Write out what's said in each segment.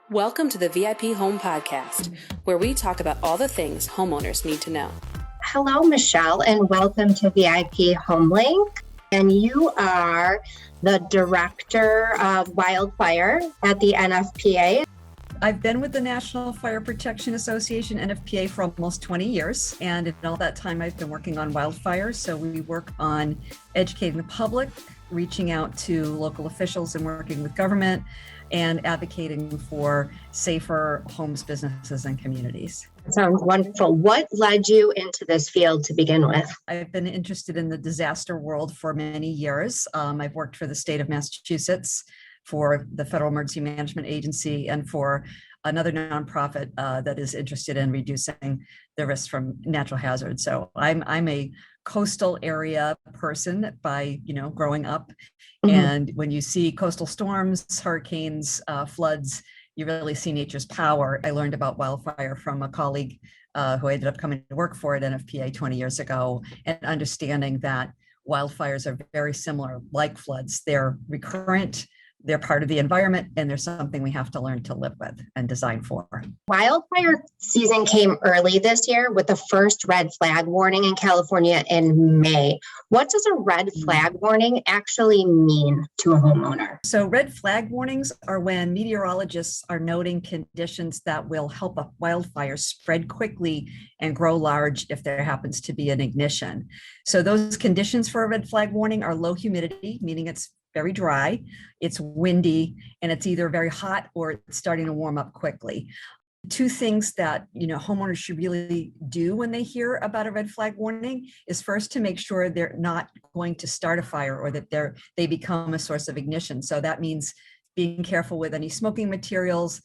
Welcome to the vipHome podcast, where we talk about all the things homeowners need to know. Hello, Michelle, and welcome to vipHome Link. And you are the director of Wildfire at the NFPA. I've been with the National Fire Protection Association, NFPA, for almost 20 years. And in all that time, I've been working on wildfires. So we work on educating the public, reaching out to local officials and working with government, and advocating for safer homes, businesses, and communities. Sounds wonderful. What led you into this field to begin with? I've been interested in the disaster world for many years. I've worked for the state of Massachusetts, for the Federal Emergency Management Agency, and for another nonprofit that is interested in reducing the risks from natural hazards. So I'm a coastal area person by growing up. Mm-hmm. And when you see coastal storms, hurricanes, floods, you really see nature's power. I learned about wildfire from a colleague who I ended up coming to work for at NFPA 20 years ago, and understanding that wildfires are very similar, like floods. They're recurrent, they're part of the environment, and there's something we have to learn to live with and design for. Wildfire season came early this year with the first red flag warning in California in May. What does a red flag warning actually mean to a homeowner? So red flag warnings are when meteorologists are noting conditions that will help a wildfire spread quickly and grow large if there happens to be an ignition. So those conditions for a red flag warning are low humidity, meaning it's very dry, it's windy, and it's either very hot or it's starting to warm up quickly. Two things that homeowners should really do when they hear about a red flag warning is, first, to make sure they're not going to start a fire or that they become a source of ignition. So that means being careful with any smoking materials,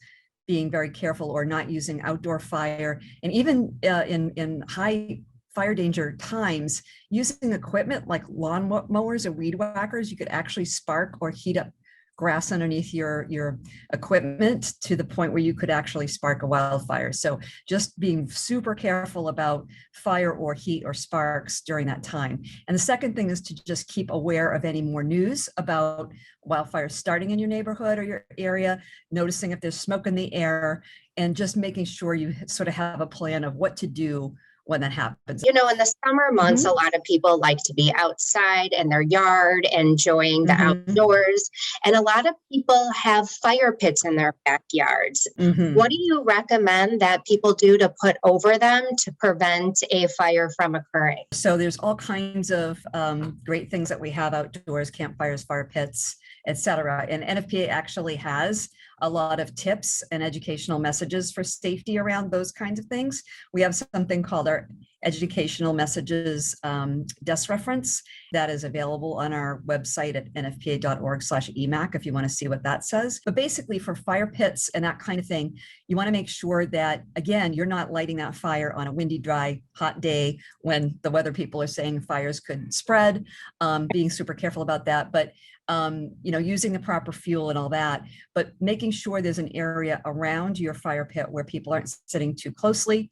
being very careful or not using outdoor fire, and even in high fire danger times, using equipment like lawn mowers or weed whackers, you could actually spark or heat up grass underneath your equipment to the point where you could actually spark a wildfire. So just being super careful about fire or heat or sparks during that time. And the second thing is to just keep aware of any more news about wildfires starting in your neighborhood or your area, noticing if there's smoke in the air, and just making sure you sort of have a plan of what to do when that happens. In the summer months, a lot of people like to be outside in their yard, enjoying the outdoors. And a lot of people have fire pits in their backyards. What do you recommend that people do to put over them to prevent a fire from occurring? So there's all kinds of great things that we have outdoors: campfires, fire pits, etc. And NFPA actually has a lot of tips and educational messages for safety around those kinds of things. We have something called our educational messages desk reference that is available on our website at nfpa.org/emac if you want to see what that says. But basically, for fire pits and that kind of thing, you want to make sure that, again, you're not lighting that fire on a windy, dry, hot day when the weather people are saying fires could spread, being super careful about that. But using the proper fuel and all that, but making sure there's an area around your fire pit where people aren't sitting too closely,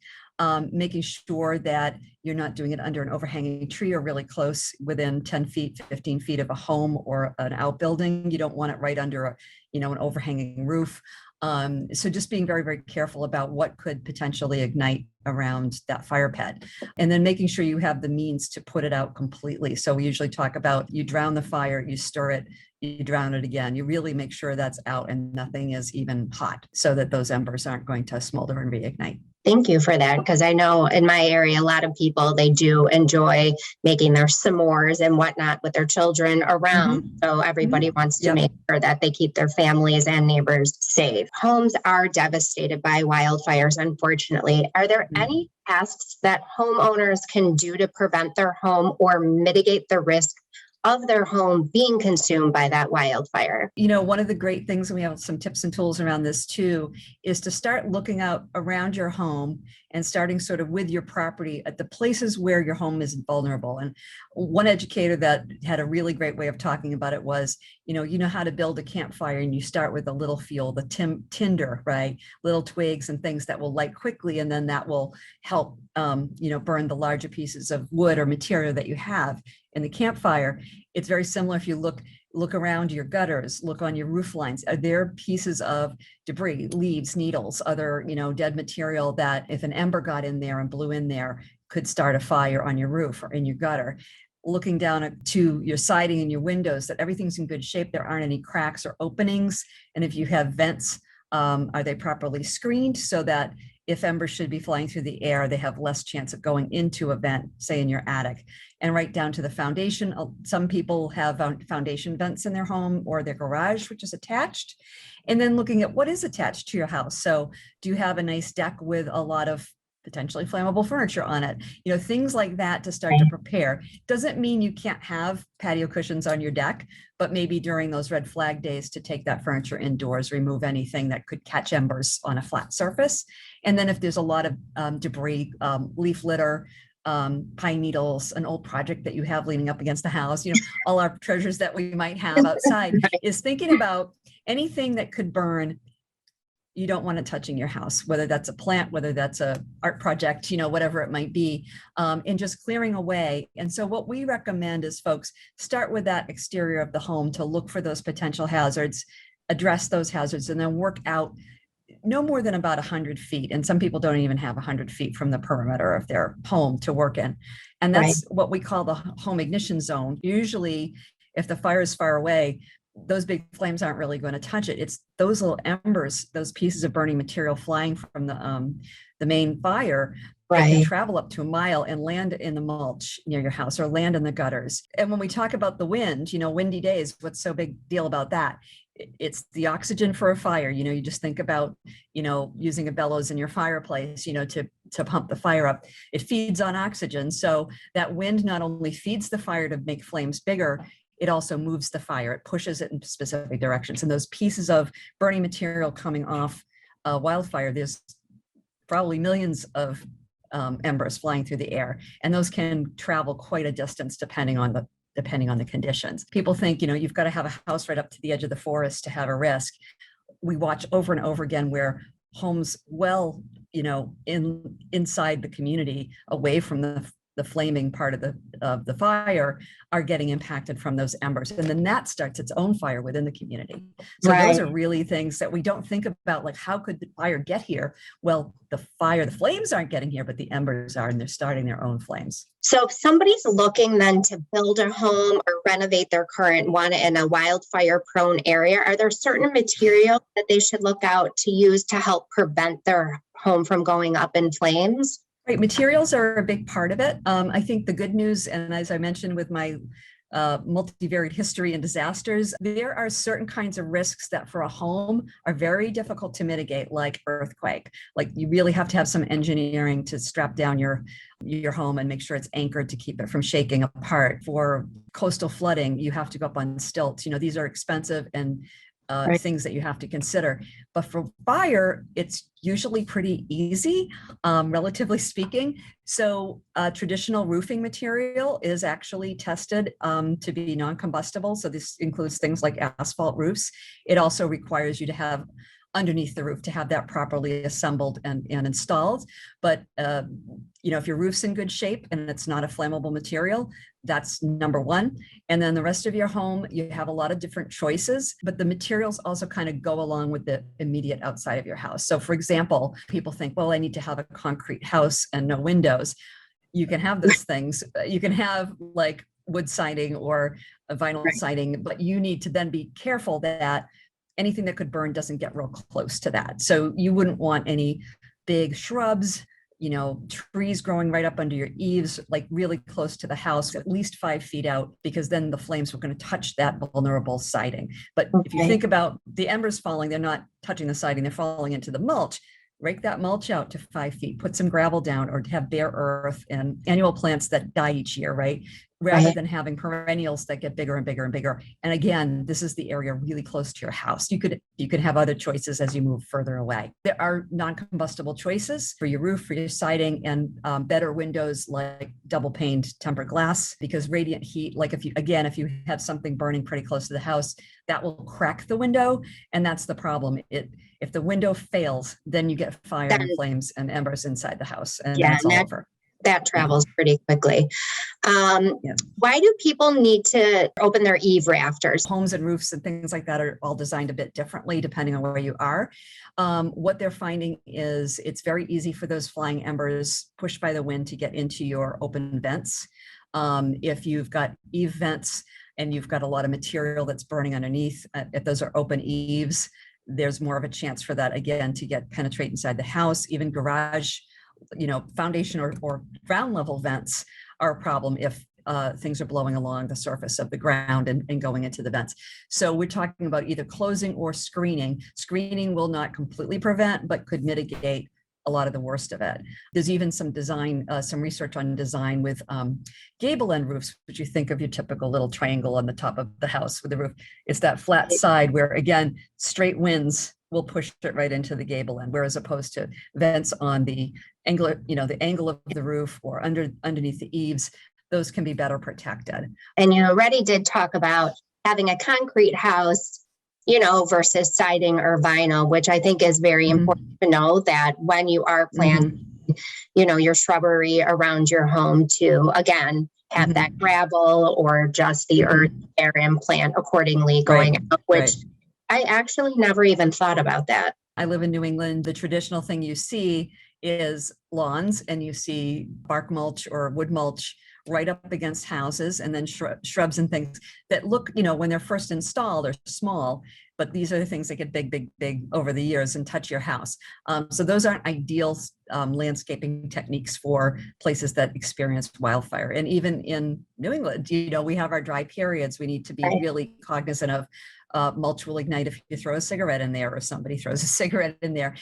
making sure that you're not doing it under an overhanging tree or really close within 10 feet, 15 feet of a home or an outbuilding. You don't want it right under an overhanging roof. So just being very, very careful about what could potentially ignite around that fire pit, and then making sure you have the means to put it out completely. So we usually talk about, you drown the fire, you stir it, you drown it again. You really make sure that's out and nothing is even hot, so that those embers aren't going to smolder and reignite. Thank you for that, because I know in my area, a lot of people, they do enjoy making their s'mores and whatnot with their children around. So everybody wants to make sure that they keep their families and neighbors safe. Homes are devastated by wildfires, unfortunately. Are there any tasks that homeowners can do to prevent their home or mitigate the risk of their home being consumed by that wildfire? One of the great things, and we have some tips and tools around this too, is to start looking out around your home and starting sort of with your property at the places where your home is vulnerable. And one educator that had a really great way of talking about it was, you know how to build a campfire, and you start with a little fuel, the tinder, right? Little twigs and things that will light quickly, and then that will help, burn the larger pieces of wood or material that you have in the campfire. It's very similar if you look Look around your gutters, look on your roof lines. Are there pieces of debris, leaves, needles, other, dead material that if an ember got in there and blew in there could start a fire on your roof or in your gutter? Looking down to your siding and your windows, that everything's in good shape. There aren't any cracks or openings. And if you have vents, are they properly screened so that if embers should be flying through the air, they have less chance of going into a vent, say in your attic? And right down to the foundation. Some people have foundation vents in their home or their garage, which is attached. And then looking at what is attached to your house. So do you have a nice deck with a lot of potentially flammable furniture on it? Things like that to start to prepare. Doesn't mean you can't have patio cushions on your deck, but maybe during those red flag days to take that furniture indoors, remove anything that could catch embers on a flat surface. And then if there's a lot of debris, leaf litter, pine needles, an old project that you have leaning up against the house, all our treasures that we might have outside, is thinking about anything that could burn. You don't want it touching your house, whether that's a plant, whether that's a art project, whatever it might be, and just clearing away. And so what we recommend is folks start with that exterior of the home to look for those potential hazards, address those hazards, and then work out no more than about 100 feet. And some people don't even have 100 feet from the perimeter of their home to work in. And that's what we call the home ignition zone. Usually, if the fire is far away, those big flames aren't really going to touch it. It's those little embers, those pieces of burning material flying from the main fire that can travel up to a mile and land in the mulch near your house or land in the gutters. And when we talk about the wind, windy days, what's so big deal about that? It's the oxygen for a fire. You just think about, using a bellows in your fireplace, to pump the fire up. It feeds on oxygen. So that wind not only feeds the fire to make flames bigger, it also moves the fire. It pushes it in specific directions. And those pieces of burning material coming off a wildfire, there's probably millions of embers flying through the air, and those can travel quite a distance depending on the conditions. People think, you've got to have a house right up to the edge of the forest to have a risk. We watch over and over again where homes inside the community, away from the flaming part of the fire, are getting impacted from those embers. And then that starts its own fire within the community. So those are really things that we don't think about, like how could the fire get here? Well, the flames aren't getting here, but the embers are, and they're starting their own flames. So if somebody's looking then to build a home or renovate their current one in a wildfire prone area, are there certain materials that they should look out to use to help prevent their home from going up in flames? Right, materials are a big part of it. I think the good news, and as I mentioned with my multivariate history and disasters, there are certain kinds of risks that for a home are very difficult to mitigate, like earthquake. Like you really have to have some engineering to strap down your home and make sure it's anchored to keep it from shaking apart. For coastal flooding, you have to go up on stilts. These are expensive and things that you have to consider. But for fire, it's usually pretty easy, relatively speaking. So traditional roofing material is actually tested to be non-combustible. So this includes things like asphalt roofs. It also requires you to have underneath the roof to have that properly assembled and installed. But if your roof's in good shape and it's not a flammable material, that's number one. And then the rest of your home, you have a lot of different choices, but the materials also kind of go along with the immediate outside of your house. So for example, people think, well, I need to have a concrete house and no windows. You can have those things. You can have like wood siding or a vinyl siding, but you need to then be careful that anything that could burn doesn't get real close to that. So you wouldn't want any big shrubs, trees growing right up under your eaves, like really close to the house, at least 5 feet out, because then the flames were going to touch that vulnerable siding. But if you think about the embers falling, they're not touching the siding, they're falling into the mulch. Rake that mulch out to 5 feet, put some gravel down, or have bare earth and annual plants that die each year, right? Rather than having perennials that get bigger and bigger and bigger. And again, this is the area really close to your house. You could have other choices as you move further away. There are non-combustible choices for your roof, for your siding, and better windows like double paned tempered glass, because radiant heat, like if you have something burning pretty close to the house, that will crack the window. And that's the problem. If the window fails, then you get fire and flames and embers inside the house, and that's all over. that travels pretty quickly. Yeah. Why do people need to open their eave rafters? Homes and roofs and things like that are all designed a bit differently depending on where you are. What they're finding is it's very easy for those flying embers pushed by the wind to get into your open vents. If you've got eave vents and you've got a lot of material that's burning underneath, if those are open eaves, there's more of a chance for that, again, to penetrate inside the house. Even garage, foundation or ground level vents are a problem if things are blowing along the surface of the ground and going into the vents. So we're talking about either closing or screening. Screening will not completely prevent, but could mitigate a lot of the worst of it. There's even some research on design with gable end roofs, which you think of your typical little triangle on the top of the house with the roof. It's that flat side where, again, straight winds will push it right into the gable end, whereas opposed to vents on the angle, the angle of the roof or underneath the eaves, those can be better protected. And you already did talk about having a concrete house, versus siding or vinyl, which I think is very important to know that when you are planting, your shrubbery around your home to, again, have that gravel or just the earth there and plant accordingly going out, which I actually never even thought about that. I live in New England. The traditional thing you see is lawns, and you see bark mulch or wood mulch right up against houses, and then shrubs and things that look, when they're first installed, are small, but these are the things that get big over the years and touch your house. So those aren't ideal landscaping techniques for places that experience wildfire. And even in New England, we have our dry periods. We need to be really cognizant of mulch will ignite if you throw a cigarette in there or somebody throws a cigarette in there.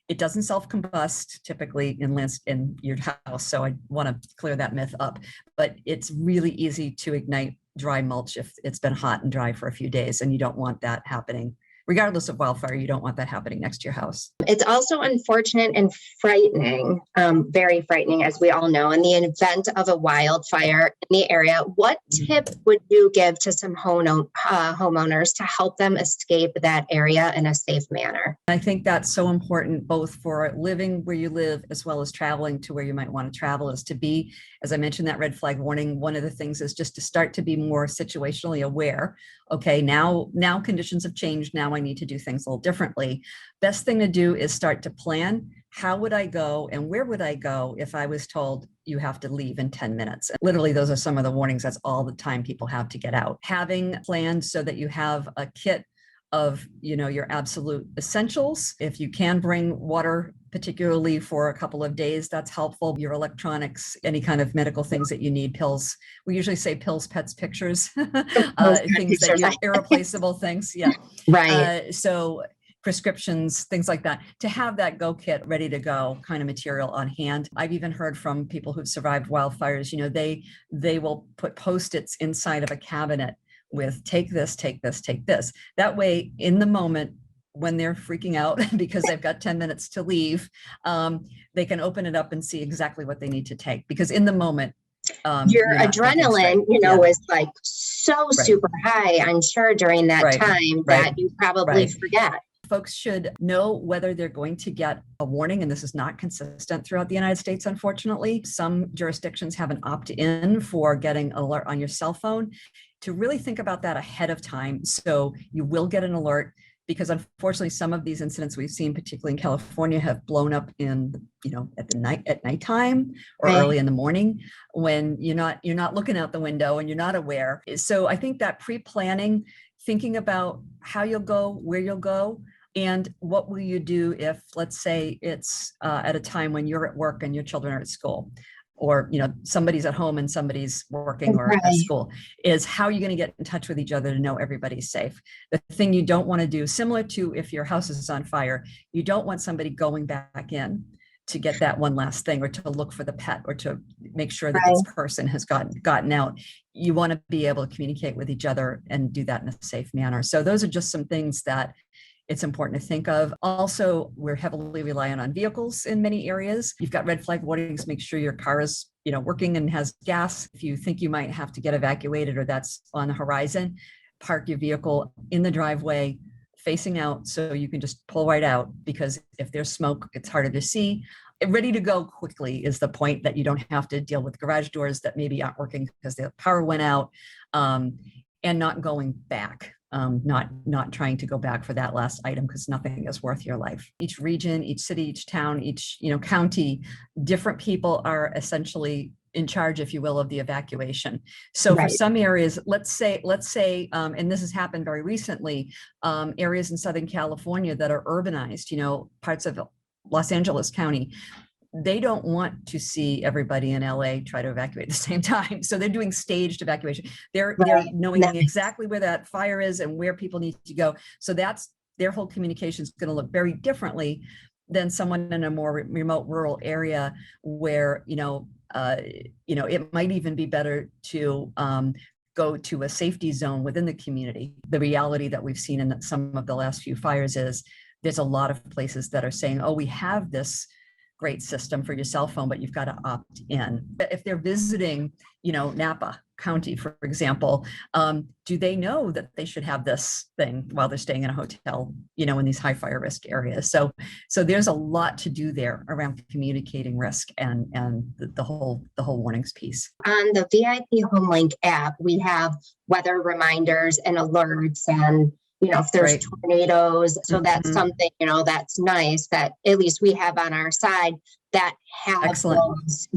It doesn't self-combust typically in your house, so I want to clear that myth up. But it's really easy to ignite dry mulch if it's been hot and dry for a few days, and you don't want that happening. Regardless of wildfire, you don't want that happening next to your house. It's also unfortunate and frightening, very frightening, as we all know. In the event of a wildfire in the area, what tip would you give to some homeowners to help them escape that area in a safe manner? I think that's so important, both for living where you live as well as traveling to where you might want to travel, is to be, as I mentioned, that red flag warning. One of the things is just to start to be more situationally aware. Okay, now conditions have changed. Now I need to do things a little differently. Best thing to do is start to plan. How would I go and where would I go if I was told you have to leave in 10 minutes? Literally, those are some of the warnings. That's all the time people have to get out. Having planned so that you have a kit of, your absolute essentials. If you can bring water, particularly for a couple of days, that's helpful. Your electronics, any kind of medical things that you need, pills. We usually say pills, pets, pictures, things that irreplaceable things. Yeah. Right. So prescriptions, things like that, to have that go kit ready to go kind of material on hand. I've even heard from people who've survived wildfires, they will put Post-its inside of a cabinet with take this, take this, take this. That way, in the moment, when they're freaking out because they've got 10 minutes to leave, they can open it up and see exactly what they need to take. Because in the moment, your adrenaline, is like so super high, I'm sure, during that time that you probably forget. Folks should know whether they're going to get a warning, and this is not consistent throughout the United States, unfortunately. Some jurisdictions have an opt-in for getting an alert on your cell phone. To really think about that ahead of time, so you will get an alert, because unfortunately some of these incidents we've seen, particularly in California, have blown up at nighttime or early in the morning when you're not looking out the window and you're not aware. So I think that pre-planning, thinking about how you'll go, where you'll go, and what will you do if, let's say, it's at a time when you're at work and your children are at school, or somebody's at home and somebody's working or at school, is how are you going to get in touch with each other to know everybody's safe? The thing you don't want to do, similar to if your house is on fire, you don't want somebody going back in to get that one last thing, or to look for the pet, or to make sure that this person has gotten out. You want to be able to communicate with each other and do that in a safe manner. So those are just some things that it's important to think of. Also, we're heavily reliant on vehicles in many areas. You've got red flag warnings. Make sure your car is, working and has gas. If you think you might have to get evacuated or that's on the horizon, park your vehicle in the driveway facing out so you can just pull right out, because if there's smoke, it's harder to see. Ready to go quickly is the point, that you don't have to deal with garage doors that maybe aren't working because the power went out, and not going back. Not trying to go back for that last item, because nothing is worth your life. Each region, each city, each town, each county, different people are essentially in charge, if you will, of the evacuation. So for some areas, let's say, and this has happened very recently, areas in Southern California that are urbanized, parts of Los Angeles County, they don't want to see everybody in LA try to evacuate at the same time. So they're doing staged evacuation. They're knowing exactly where that fire is and where people need to go. So that's their whole communication is going to look very differently than someone in a more remote rural area where, it might even be better to go to a safety zone within the community. The reality that we've seen in some of the last few fires is there's a lot of places that are saying, oh, we have this great system for your cell phone, but you've got to opt in. If they're visiting, Napa County, for example, do they know that they should have this thing while they're staying in a hotel, in these high fire risk areas? So there's a lot to do there around communicating risk and the whole warnings piece. On the vipHome Link app, we have weather reminders and alerts, and if there's tornadoes. So that's something, that's nice that at least we have on our side that have those,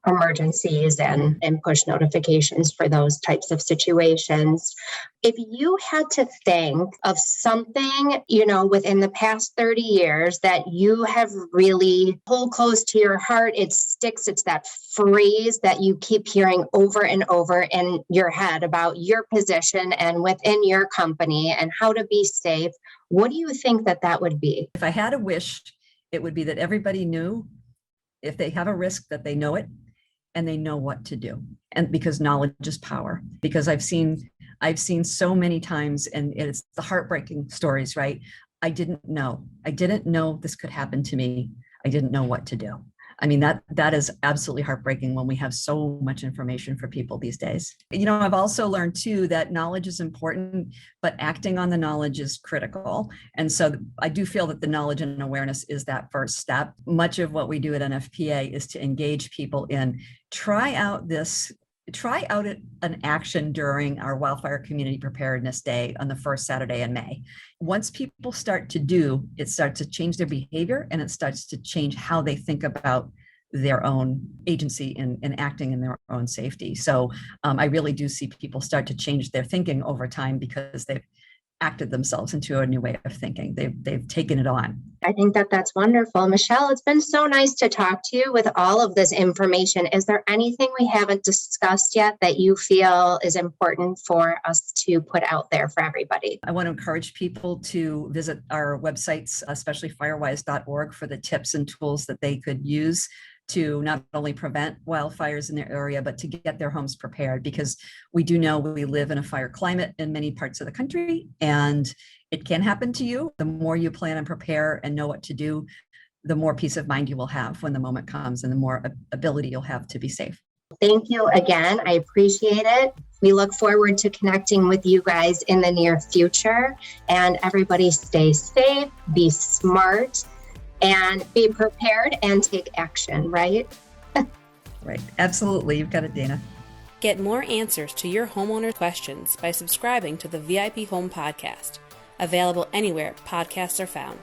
emergencies and push notifications for those types of situations. If you had to think of something, within the past 30 years that you have really pulled close to your heart, it sticks. It's that phrase that you keep hearing over and over in your head about your position and within your company and how to be safe. What do you think that would be? If I had a wish, it would be that everybody knew if they have a risk that they know it and they know what to do. And because knowledge is power, because I've seen so many times, and it's the heartbreaking stories, right? I didn't know this could happen to me. I didn't know what to do. I mean, that is absolutely heartbreaking when we have so much information for people these days. I've also learned too that knowledge is important, but acting on the knowledge is critical. And so I do feel that the knowledge and awareness is that first step. Much of what we do at NFPA is to engage people in try out an action during our Wildfire Community Preparedness Day on the first Saturday in May. Once people start to do, it starts to change their behavior, and it starts to change how they think about their own agency and acting in their own safety. So I really do see people start to change their thinking over time because they've acted themselves into a new way of thinking. They've taken it on. I think that's wonderful. Michele, it's been so nice to talk to you with all of this information. Is there anything we haven't discussed yet that you feel is important for us to put out there for everybody? I want to encourage people to visit our websites, especially firewise.org, for the tips and tools that they could use to not only prevent wildfires in their area, but to get their homes prepared, because we do know we live in a fire climate in many parts of the country, and it can happen to you. The more you plan and prepare and know what to do, the more peace of mind you will have when the moment comes, and the more ability you'll have to be safe. Thank you again. I appreciate it. We look forward to connecting with you guys in the near future, and everybody stay safe, be smart, and be prepared and take action, right? Right. Absolutely. You've got it, Dana. Get more answers to your homeowner questions by subscribing to the vipHome podcast, available anywhere podcasts are found.